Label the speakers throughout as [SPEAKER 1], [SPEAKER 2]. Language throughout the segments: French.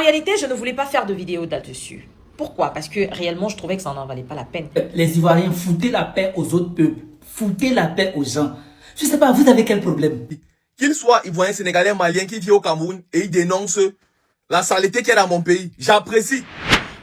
[SPEAKER 1] réalité, je ne voulais pas faire de vidéo là-dessus. Pourquoi? Parce que réellement, je trouvais que ça n'en valait pas la peine.
[SPEAKER 2] Les Ivoiriens, foutez la paix aux autres peuples. Foutez la paix aux gens. Je sais pas, vous avez quel problème?
[SPEAKER 3] Qu'il soit Ivoirien, Sénégalais, Malien qui vit au Cameroun et il dénonce la saleté qu'il y a dans mon pays. J'apprécie.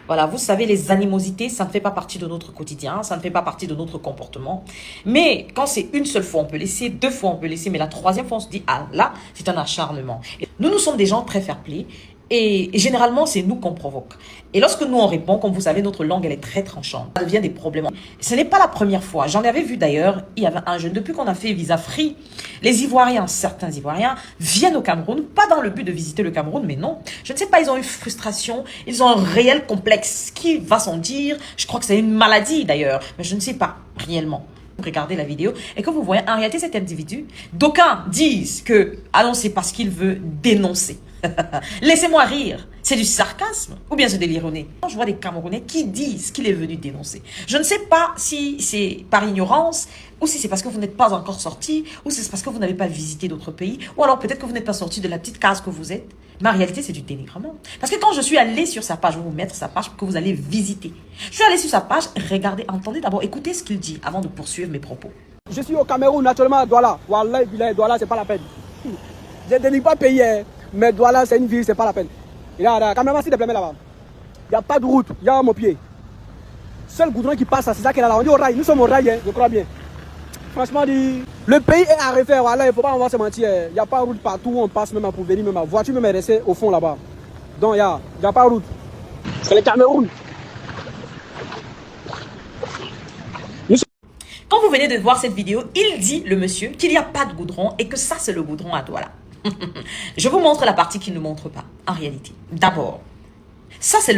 [SPEAKER 1] Voilà, vous savez, les animosités, ça ne fait pas partie de notre quotidien, ça ne fait pas partie de notre comportement. Mais quand c'est une seule fois, on peut laisser, deux fois, on peut laisser, mais la troisième fois, on se dit, ah là, c'est un acharnement. Et nous sommes des gens très fair-play. Et généralement, c'est nous qu'on provoque. Et lorsque nous, on répond, comme vous savez, notre langue, elle est très tranchante. Ça devient des problèmes. Ce n'est pas la première fois. J'en avais vu d'ailleurs, il y avait un jeune, depuis qu'on a fait Visa Free, les Ivoiriens, certains Ivoiriens, viennent au Cameroun, pas dans le but de visiter le Cameroun, mais non. Je ne sais pas, ils ont une frustration, ils ont un réel complexe. Qui va s'en dire? Je crois que c'est une maladie d'ailleurs, mais je ne sais pas réellement. Regardez la vidéo et que vous voyez, en réalité, cet individu, d'aucuns disent que, ah non, c'est parce qu'il veut dénoncer. Laissez-moi rire. C'est du sarcasme ou bien c'est de l'ironie? Je vois des Camerounais qui disent qu'il est venu dénoncer. Je ne sais pas si c'est par ignorance ou si c'est parce que vous n'êtes pas encore sorti ou si c'est parce que vous n'avez pas visité d'autres pays ou alors peut-être que vous n'êtes pas sorti de la petite case que vous êtes. Mais en réalité, c'est du dénigrement. Parce que quand je suis allée sur sa page, je vais vous mettre sa page que vous allez visiter. Je suis allée sur sa page, regardez, entendez d'abord, écoutez ce qu'il dit avant de poursuivre mes propos.
[SPEAKER 4] Je suis au Cameroun, naturellement à Douala. Wallah, Douala, c'est pas la peine. Je ne dénigre pas payer, mais Douala, c'est une ville, c'est pas la peine. Il y a caméraman, s'il te plaît, là-bas. Il n'y a pas de route, il y a un pied. Seul goudron qui passe, c'est ça qui est là. On dit au rail, nous sommes au rail, je crois bien. Franchement, le pays est à refaire, voilà, il ne faut pas se mentir. Il n'y a pas de route partout où on passe, même pour venir, même la voiture même est restée au fond là-bas. Donc, il n'y a pas de route. C'est le Cameroun.
[SPEAKER 1] Quand vous venez de voir cette vidéo, il dit, le monsieur, qu'il n'y a pas de goudron et que ça, c'est le goudron à Douala. Je vous montre la partie qu'il ne montre pas, en réalité. D'abord, ça c'est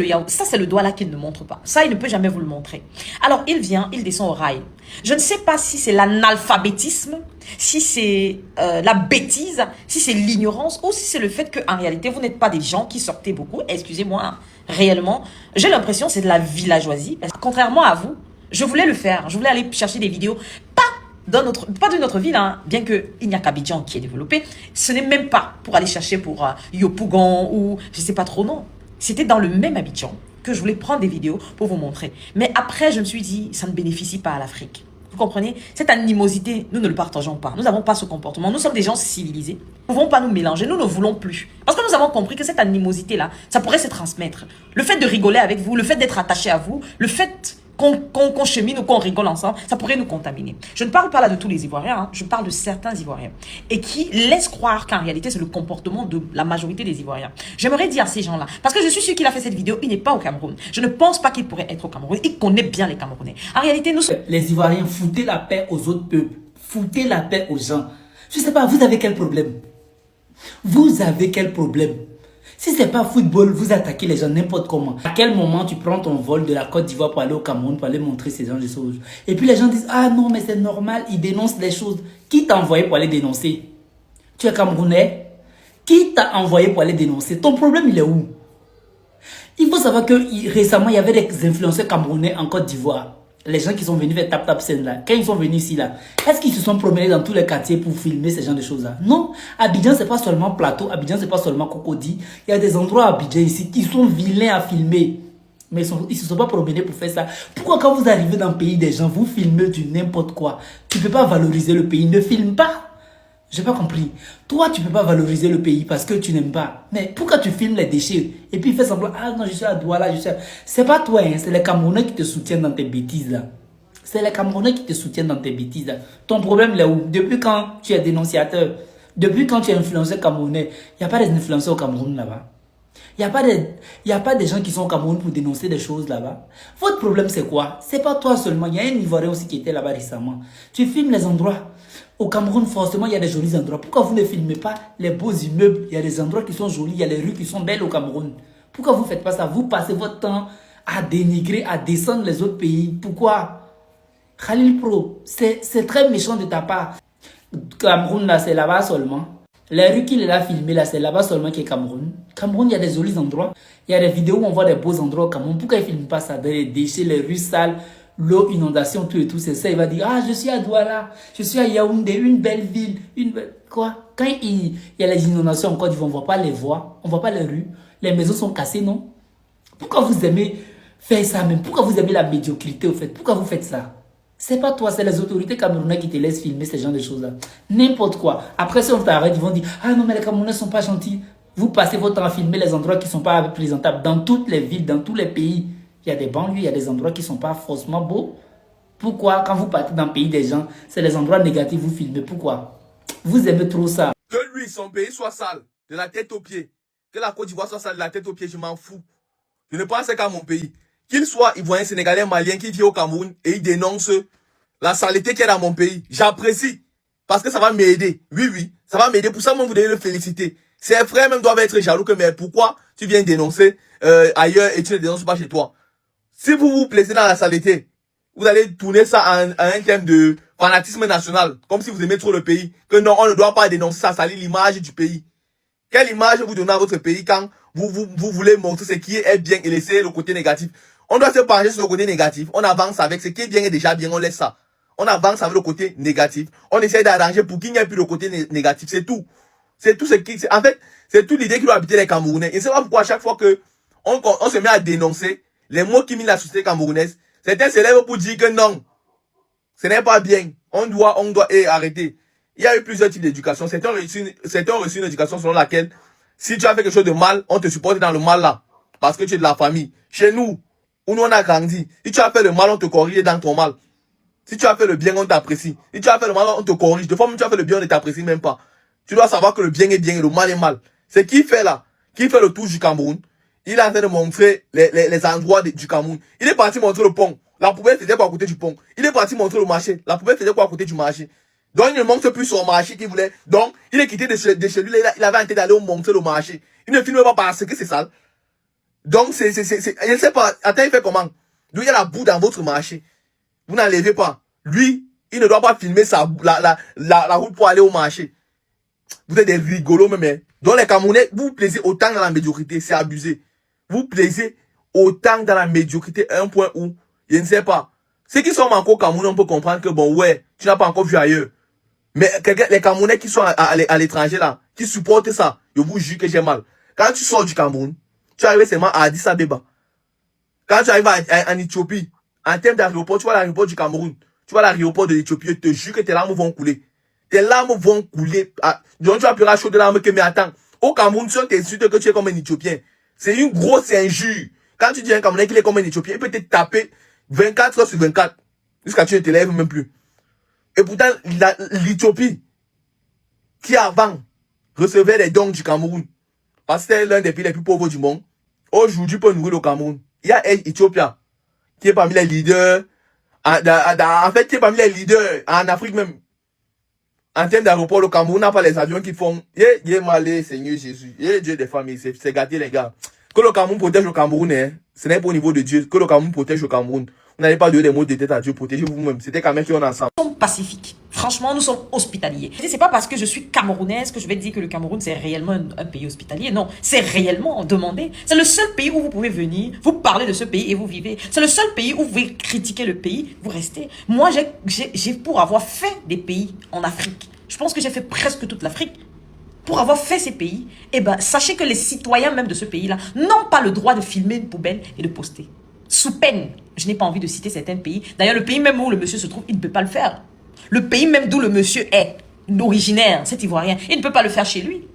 [SPEAKER 1] le Douala qu'il ne montre pas. Ça, il ne peut jamais vous le montrer. Alors, il vient, il descend au rail. Je ne sais pas si c'est l'analphabétisme, si c'est la bêtise, si c'est l'ignorance ou si c'est le fait qu'en réalité, vous n'êtes pas des gens qui sortez beaucoup. Excusez-moi, réellement, j'ai l'impression que c'est de la villageoisie. Contrairement à vous, je voulais le faire. Je voulais aller chercher des vidéos, pas de notre ville, hein, bien qu'il n'y a qu'Abidjan qui est développé. Ce n'est même pas pour aller chercher pour Yopougon ou je ne sais pas trop, non. C'était dans le même Abidjan que je voulais prendre des vidéos pour vous montrer. Mais après, je me suis dit, ça ne bénéficie pas à l'Afrique. Vous comprenez? Cette animosité, nous ne le partageons pas. Nous n'avons pas ce comportement. Nous sommes des gens civilisés. Nous ne pouvons pas nous mélanger. Nous ne voulons plus. Parce que nous avons compris que cette animosité-là, ça pourrait se transmettre. Le fait de rigoler avec vous, le fait d'être attaché à vous, le fait qu'on chemine ou qu'on rigole ensemble, ça pourrait nous contaminer. Je ne parle pas là de tous les Ivoiriens, hein, je parle de certains Ivoiriens. Et qui laissent croire qu'en réalité, c'est le comportement de la majorité des Ivoiriens. J'aimerais dire à ces gens-là, parce que je suis sûr qu'il a fait cette vidéo, il n'est pas au Cameroun. Je ne pense pas qu'il pourrait être au Cameroun. Il connaît bien les Camerounais. En réalité, nous sommes...
[SPEAKER 2] Les Ivoiriens, foutez la paix aux autres peuples. Foutez la paix aux gens. Je sais pas, vous avez quel problème? Vous avez quel problème? Si c'est pas football, vous attaquez les gens n'importe comment. À quel moment tu prends ton vol de la Côte d'Ivoire pour aller au Cameroun, pour aller montrer ces gens de choses? Et puis les gens disent, ah non, mais c'est normal, ils dénoncent les choses. Qui t'a envoyé pour aller dénoncer? Tu es Camerounais? Qui t'a envoyé pour aller dénoncer? Ton problème, il est où? Il faut savoir que récemment, il y avait des influenceurs camerounais en Côte d'Ivoire. Les gens qui sont venus faire tap tap scène là, quand ils sont venus ici là, est-ce qu'ils se sont promenés dans tous les quartiers pour filmer ces genres de choses là? Non, Abidjan c'est pas seulement Plateau, Abidjan c'est pas seulement Cocody. Il y a des endroits à Abidjan ici qui sont vilains à filmer. Mais ils se sont pas promenés pour faire ça. Pourquoi quand vous arrivez dans le pays des gens, vous filmez du n'importe quoi? Tu peux pas valoriser le pays, ne filme pas. J'ai pas compris. Toi, tu peux pas valoriser le pays parce que tu n'aimes pas. Mais pourquoi tu filmes les déchets et puis fais semblant, ah non, je suis à Douala, je suis à... C'est pas toi, hein, c'est les Camerounais qui te soutiennent dans tes bêtises là. C'est les Camerounais qui te soutiennent dans tes bêtises là. Ton problème là où? Depuis quand tu es dénonciateur? Depuis quand tu es influenceur camerounais? Il n'y a pas des influenceurs au Cameroun là-bas. Il n'y a pas des gens qui sont au Cameroun pour dénoncer des choses là-bas. Votre problème c'est quoi? C'est pas toi seulement. Il y a un Ivoirien aussi qui était là-bas récemment. Tu filmes les endroits. Au Cameroun, forcément, il y a des jolis endroits. Pourquoi vous ne filmez pas les beaux immeubles? Il y a des endroits qui sont jolis, il y a les rues qui sont belles au Cameroun. Pourquoi vous ne faites pas ça? Vous passez votre temps à dénigrer, à descendre les autres pays. Pourquoi? Khalil Pro, c'est très méchant de ta part. Cameroun, là, c'est là-bas seulement. Les rues qu'il a filmées, là, c'est là-bas seulement qui est Cameroun. Cameroun, il y a des jolis endroits. Il y a des vidéos où on voit des beaux endroits au Cameroun. Pourquoi ils ne filment pas ça? Les déchets, les rues sales, l'eau, inondation, tout et tout, c'est ça. Il va dire, ah, je suis à Douala, je suis à Yaoundé, une belle ville, Quoi? Quand il y a les inondations en Côte d'Ivoire, on ne voit pas les voies, on ne voit pas les rues. Les maisons sont cassées, non? Pourquoi vous aimez faire ça même? Pourquoi vous aimez la médiocrité au fait? Pourquoi vous faites ça? C'est pas toi, c'est les autorités camerounaises qui te laissent filmer ce genre de choses-là. N'importe quoi. Après, si on t'arrête, ils vont dire « Ah non, mais les Camerounais ne sont pas gentils. » Vous passez votre temps à filmer les endroits qui ne sont pas présentables. Dans toutes les villes, dans tous les pays, il y a des banlieues, il y a des endroits qui ne sont pas forcément beaux. Pourquoi, quand vous partez dans le pays des gens, c'est les endroits négatifs que vous filmez? Pourquoi? Vous aimez trop ça.
[SPEAKER 3] Que lui, son pays soit sale, de la tête aux pieds. Que la Côte d'Ivoire soit sale, de la tête aux pieds, je m'en fous. Je ne pense qu'à mon pays. Qu'il soit ivoirien, sénégalais, malien, qui vit au Cameroun et il dénonce la saleté qu'il y a dans mon pays. J'apprécie. Parce que ça va m'aider. Oui, oui. Ça va m'aider. Pour ça, moi, vous devez le féliciter. Ses frères même doivent être jaloux que, mais pourquoi tu viens dénoncer ailleurs et tu ne dénonces pas chez toi? Si vous vous plaisez dans la saleté, vous allez tourner ça à un thème de fanatisme national. Comme si vous aimez trop le pays. Que non, on ne doit pas dénoncer ça, salir l'image du pays. Quelle image vous donnez à votre pays quand vous voulez montrer ce qui est bien et laisser le côté négatif? On doit se pencher sur le côté négatif. On avance avec ce qui est bien et déjà bien, on laisse ça. On avance avec le côté négatif. On essaie d'arranger pour qu'il n'y ait plus le côté négatif. C'est tout. C'est tout ce qui... En fait, c'est toute l'idée qui doit habiter les Camerounais. Et c'est pas pourquoi à chaque fois que on se met à dénoncer les mots qui minent la société camerounaise, certains se lèvent pour dire que non, ce n'est pas bien. On doit arrêter. Il y a eu plusieurs types d'éducation. Certains ont reçu une éducation selon laquelle si tu as fait quelque chose de mal, on te supporte dans le mal là. Parce que tu es de la famille. Chez nous, où nous on a grandi, si tu as fait le mal, on te corrige dans ton mal. Si tu as fait le bien, on t'apprécie. Si tu as fait le mal, on te corrige. De fois, même tu as fait le bien, on ne t'apprécie même pas. Tu dois savoir que le bien est bien et le mal est mal. C'est qui fait là, qui fait le tour du Cameroun. Il est en train de montrer les endroits du Cameroun. Il est parti montrer le pont. La poubelle faisait quoi à côté du pont? Il est parti montrer le marché. La poubelle faisait quoi à côté du marché? Donc il ne montre plus son marché qu'il voulait. Donc il est quitté de chez lui. Il avait envie d'aller montrer le marché. Il ne filme pas parce que c'est sale. Donc je ne sais pas. Attends, il fait comment? Lui, il y a la boue dans votre marché. Vous n'enlevez pas. Lui, il ne doit pas filmer la route pour aller au marché. Vous êtes des rigolos même. Donc les Camerounais, vous vous plaisez autant dans la médiocrité. C'est abusé. Vous plaisez autant dans la médiocrité à un point où, je ne sais pas. Ceux qui sont encore au Cameroun, on peut comprendre que bon, ouais, tu n'as pas encore vu ailleurs. Mais les Camerounais qui sont à l'étranger là, qui supportent ça, je vous jure que j'ai mal. Quand tu sors du Cameroun, tu arrives seulement à Addis Abeba. Quand tu arrives en Éthiopie, en termes d'aéroport, tu vois l'aéroport du Cameroun, tu vois l'aéroport de l'Éthiopie, je te jure que tes larmes vont couler. Tes larmes vont couler. Donc tu vas pleurer à chaud de larmes que, mais attends, au Cameroun, si on t'insulte que tu es comme un Éthiopien, c'est une grosse injure. Quand tu dis à un Camerounais qu'il est comme un Éthiopien, il peut te taper 24 heures sur 24, jusqu'à tu ne te lèves même plus. Et pourtant, l'Éthiopie, qui avant recevait les dons du Cameroun, parce que c'est l'un des pays les plus pauvres du monde, aujourd'hui peut nourrir le Cameroun. Il y a Éthiopie, qui est parmi les leaders, en fait, qui est parmi les leaders en Afrique même. En termes d'aéroport, le Cameroun n'a pas les avions qui font, malé, Seigneur Jésus, Dieu des familles, c'est gâté les gars. Que le Cameroun protège le Cameroun, hein. Ce n'est pas au niveau de Dieu, que le Cameroun protège le Cameroun. Vous n'allez pas donner des mots de tête à Dieu, protégez vous-même. C'était quand même qu'on est ensemble.
[SPEAKER 1] Nous sommes pacifiques. Franchement, nous sommes hospitaliers. C'est pas parce que je suis camerounaise que je vais dire que le Cameroun c'est réellement un pays hospitalier. Non, c'est réellement demandé. C'est le seul pays où vous pouvez venir, vous parler de ce pays et vous vivez. C'est le seul pays où vous pouvez critiquer le pays, vous restez. Moi, j'ai pour avoir fait des pays en Afrique, je pense que j'ai fait presque toute l'Afrique. Pour avoir fait ces pays, eh ben, sachez que les citoyens même de ce pays-là n'ont pas le droit de filmer une poubelle et de poster. Sous peine, je n'ai pas envie de citer certains pays. D'ailleurs, le pays même où le monsieur se trouve, il ne peut pas le faire. Le pays même d'où le monsieur est, originaire, cet Ivoirien, il ne peut pas le faire chez lui.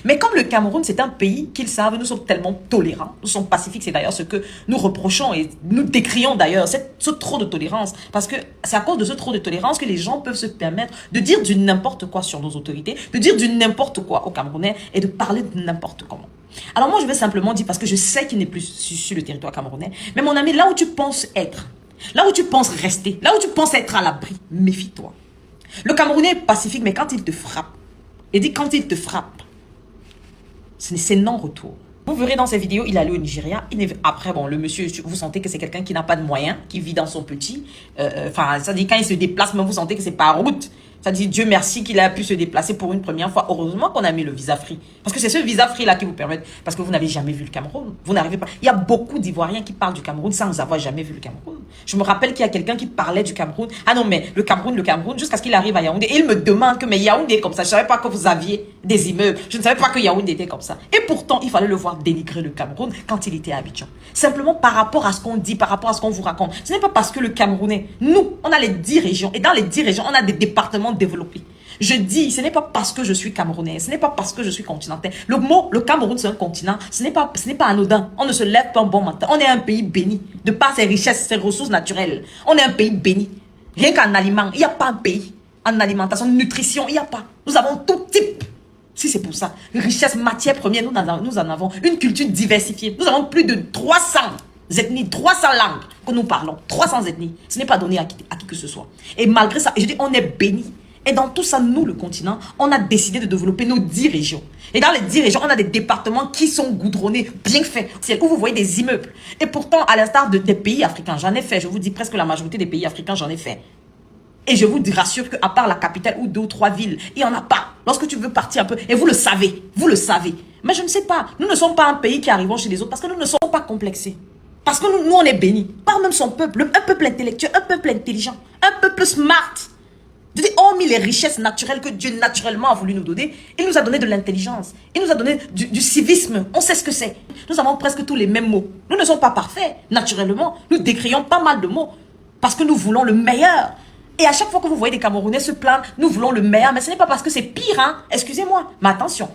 [SPEAKER 1] Mais comme le Cameroun, c'est un pays qu'ils savent, nous sommes tellement tolérants, nous sommes pacifiques, c'est d'ailleurs ce que nous reprochons et nous décrions d'ailleurs, ce trop de tolérance. Parce que c'est à cause de ce trop de tolérance que les gens peuvent se permettre de dire du n'importe quoi sur nos autorités, de dire du n'importe quoi aux Camerounais et de parler de n'importe comment. Alors moi, je vais simplement dire, parce que je sais qu'il n'est plus sur le territoire camerounais, mais mon ami, là où tu penses être, là où tu penses rester, là où tu penses être à l'abri, méfie-toi. Le Camerounais est pacifique, mais quand il te frappe, et dit quand il te frappe, c'est non-retour. Vous verrez dans ces vidéos, il est allé au Nigeria. Après, bon, le monsieur, vous sentez que c'est quelqu'un qui n'a pas de moyens, qui vit dans son petit. Enfin, ça dit quand il se déplace, même vous sentez que c'est par route. Ça dit Dieu merci qu'il a pu se déplacer pour une première fois. Heureusement qu'on a mis le visa free. Parce que c'est ce visa free là qui vous permet, parce que vous n'avez jamais vu le Cameroun. Vous n'arrivez pas. Il y a beaucoup d'Ivoiriens qui parlent du Cameroun sans avoir jamais vu le Cameroun. Je me rappelle qu'il y a quelqu'un qui parlait du Cameroun. Ah non, mais le Cameroun, jusqu'à ce qu'il arrive à Yaoundé. Et il me demande que, mais Yaoundé est comme ça. Je ne savais pas que vous aviez des immeubles. Je ne savais pas que Yaoundé était comme ça. Et pourtant, il fallait le voir dénigrer le Cameroun quand il était à Abidjan. Simplement par rapport à ce qu'on dit, par rapport à ce qu'on vous raconte. Ce n'est pas parce que le Camerounais, nous, on a les 10 régions. Et dans les 10 régions, on a des départements développés. Je dis, ce n'est pas parce que je suis camerounais, ce n'est pas parce que je suis continental. Le Cameroun, c'est un continent, ce n'est pas anodin. On ne se lève pas un bon matin. On est un pays béni, de par ses richesses, ses ressources naturelles. On est un pays béni. Rien qu'en aliments, il n'y a pas un pays. En alimentation, nutrition, il n'y a pas. Nous avons tout type. Si c'est pour ça, richesse, matière première, nous en avons. Une culture diversifiée. Nous avons plus de 300 ethnies, 300 langues que nous parlons. 300 ethnies. Ce n'est pas donné à qui que ce soit. Et malgré ça, je dis, on est béni. Et dans tout ça, nous, le continent, on a décidé de développer nos 10 régions. Et dans les 10 régions, on a des départements qui sont goudronnés, bien faits. C'est où vous voyez des immeubles. Et pourtant, à l'instar des pays africains, j'en ai fait. Je vous dis presque la majorité des pays africains, j'en ai fait. Et je vous rassure qu'à part la capitale ou 2 ou 3 villes, il n'y en a pas. Lorsque tu veux partir un peu, et vous le savez. Mais je ne sais pas. Nous ne sommes pas un pays qui arrivons chez les autres parce que nous ne sommes pas complexés. Parce que nous on est bénis. Par même son peuple, un peuple intellectuel, un peuple intelligent, un peuple smart. Je dis, hormis les richesses naturelles que Dieu naturellement a voulu nous donner, il nous a donné de l'intelligence. Il nous a donné du civisme. On sait ce que c'est. Nous avons presque tous les mêmes mots. Nous ne sommes pas parfaits, naturellement. Nous décrions pas mal de mots. Parce que nous voulons le meilleur. Et à chaque fois que vous voyez des Camerounais se plaindre, nous voulons le meilleur. Mais ce n'est pas parce que c'est pire, hein. Excusez-moi. Mais attention.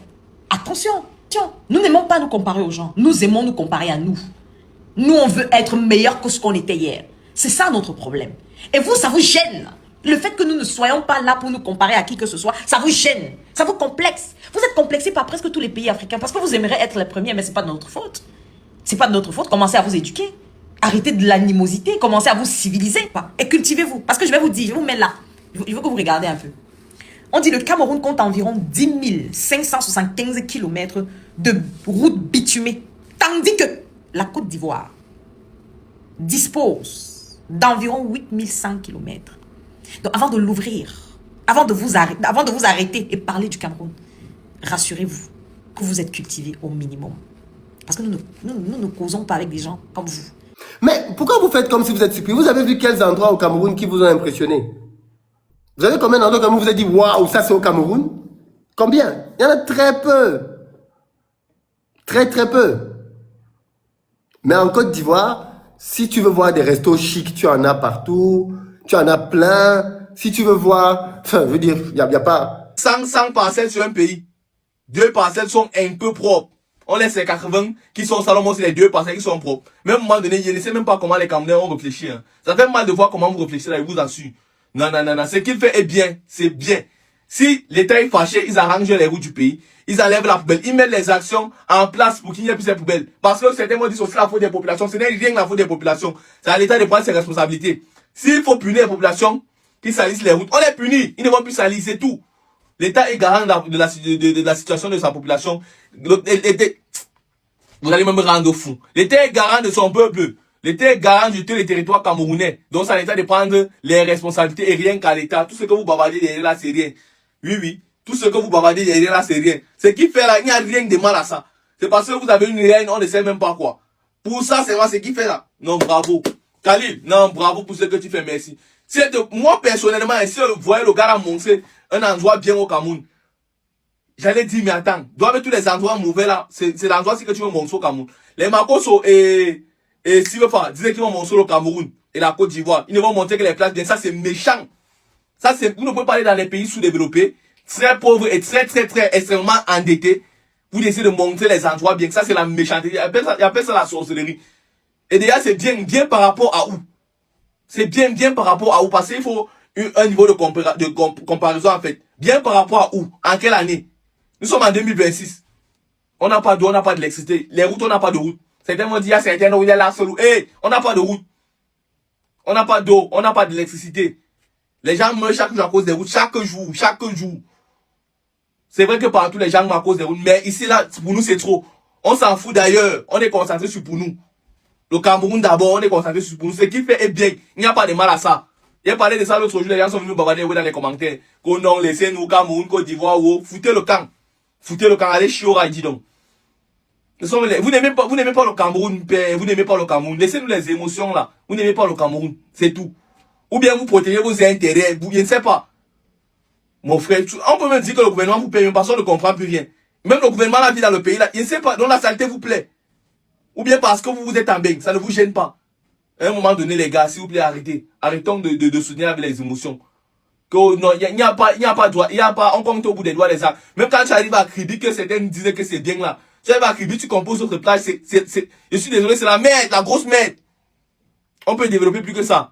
[SPEAKER 1] Attention. Nous n'aimons pas nous comparer aux gens. Nous aimons nous comparer à nous. Nous, on veut être meilleur que ce qu'on était hier. C'est ça notre problème. Et vous, ça vous gêne. Le fait que nous ne soyons pas là pour nous comparer à qui que ce soit, ça vous gêne, ça vous complexe. Vous êtes complexé par presque tous les pays africains parce que vous aimeriez être les premiers, mais ce n'est pas de notre faute. Ce n'est pas de notre faute. Commencez à vous éduquer. Arrêtez de l'animosité. Commencez à vous civiliser. Et cultivez-vous. Parce que je vais vous dire, je vous mets là. Il faut que vous regardez un peu. On dit que le Cameroun compte environ 10 575 km de routes bitumées. Tandis que la Côte d'Ivoire dispose d'environ 8100 km. Donc, avant de l'ouvrir, avant de vous arrêter et parler du Cameroun, rassurez-vous que vous êtes cultivé au minimum. Parce que nous ne causons pas avec des gens comme vous.
[SPEAKER 5] Mais pourquoi vous faites comme si vous êtes surpris? Vous avez vu quels endroits au Cameroun qui vous ont impressionné? Vous avez combien d'endroits où vous avez dit waouh, ça c'est au Cameroun? Combien? Il y en a très peu. Très peu. Mais en Côte d'Ivoire, si tu veux voir des restos chics, tu en as partout. Tu en as plein. Si tu veux voir, enfin, je veux dire, il n'y a pas.
[SPEAKER 3] 100 parcelles sur un pays. 2 parcelles sont un peu propres. On laisse les 80 qui sont Salomon, c'est les 2 parcelles qui sont propres. Même à un moment donné, je ne sais même pas comment les Camerounais ont réfléchi. Hein. Ça fait mal de voir comment vous réfléchissez là, je vous assure. Non. Ce qu'il fait est bien. C'est bien. Si l'État est fâché, ils arrangent les routes du pays. Ils enlèvent la poubelle. Ils mettent les actions en place pour qu'il n'y ait plus ces poubelles. Parce que certains vont dire que c'est la faute des populations. Ce n'est rien la faute des populations. C'est à l'État de prendre ses responsabilités. S'il faut punir les populations qui salissent les routes, on les punit. Ils ne vont plus salir, c'est tout. L'État est garant de la situation de sa population. Vous allez me rendre fou. L'État est garant de son peuple. L'État est garant de tous les territoires camerounais. Donc c'est à l'État de prendre les responsabilités et rien qu'à l'État. Tout ce que vous bavardez derrière là, c'est rien. Oui. Tout ce que vous bavardez derrière là, c'est rien. Ce qui fait là, il n'y a rien de mal à ça. C'est parce que vous avez une reine, on ne sait même pas quoi. Pour ça, c'est moi ce qui fait là. Non, bravo. Khalil, non, bravo pour ce que tu fais, merci. Moi, personnellement, si je voyais le gars montrer un endroit bien au Cameroun, j'allais dire, mais attends, doivent tous les endroits mauvais là, c'est l'endroit que tu veux montrer au Cameroun. Les Makoso et Sivefa disaient qu'ils vont montrer au Cameroun et la Côte d'Ivoire. Ils ne vont montrer que les places bien. Ça, c'est méchant. Ça, c'est, vous ne pouvez pas aller dans les pays sous-développés, très pauvres et très extrêmement endettés, pour essayer de montrer les endroits bien. Ça, c'est la méchanceté. Ils appellent ça la sorcellerie. Et déjà, c'est bien par rapport à où? C'est bien par rapport à où? Parce qu'il faut un niveau de comparaison, en fait. Bien par rapport à où? En quelle année? Nous sommes en 2026. On n'a pas d'eau, on n'a pas d'électricité. Les routes, on n'a pas de route. Certains vont dire, il y a certains où il y a la seule. On n'a pas de route. On n'a pas d'eau, on n'a pas d'électricité. Les gens meurent chaque jour à cause des routes. Chaque jour. C'est vrai que partout, les gens meurent à cause des routes. Mais ici, là, pour nous, c'est trop. On s'en fout d'ailleurs. On est concentré sur pour nous. Le Cameroun d'abord, on est concentré sur pour nous. Ce qui fait est bien. Il n'y a pas de mal à ça. J'ai parlé de ça l'autre jour. Les gens sont venus bavarder dans les commentaires. Qu'on non, laissez-nous Cameroun, Côte d'Ivoire, foutez le camp. Allez chier au rail, dis donc. Vous n'aimez pas le Cameroun, père. Vous n'aimez pas le Cameroun. Laissez-nous les émotions là. Vous n'aimez pas le Cameroun. C'est tout. Ou bien vous protégez vos intérêts. Je ne sais pas. Mon frère, on peut même dire que le gouvernement vous paye, mais personne ne comprend plus rien. Même le gouvernement la vie dans le pays là, je ne sais pas, donc la saleté vous plaît. Ou bien parce que vous êtes en bain, ça ne vous gêne pas. À un moment donné, les gars, s'il vous plaît, arrêtez. Arrêtons de soutenir avec les émotions. Que non, il n'y a pas droit, on compte au bout des doigts les actes. Même quand tu arrives à crier que certains disaient que c'est bien là, tu arrives à crier, tu composes votre plage, je suis désolé, c'est la merde, la grosse merde. On peut développer plus que ça.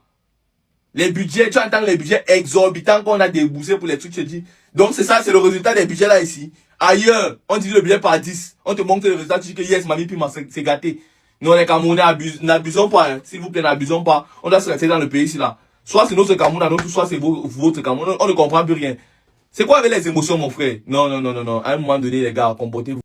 [SPEAKER 3] Les budgets, tu entends les budgets exorbitants qu'on a déboursés pour les trucs, je dis. Donc c'est ça, c'est le résultat des budgets là ici. Ailleurs, on dit le budget par 10. On te montre le résultat, tu dis que yes, mamie, puis c'est gâté. Non, les Camerounais n'abusons pas, hein. S'il vous plaît, n'abusons pas. On doit se rester dans le pays ici là. Soit c'est notre Cameroun à notre, soit c'est votre Cameroun. On ne comprend plus rien. C'est quoi avec les émotions, mon frère? Non. À un moment donné, les gars, comportez-vous.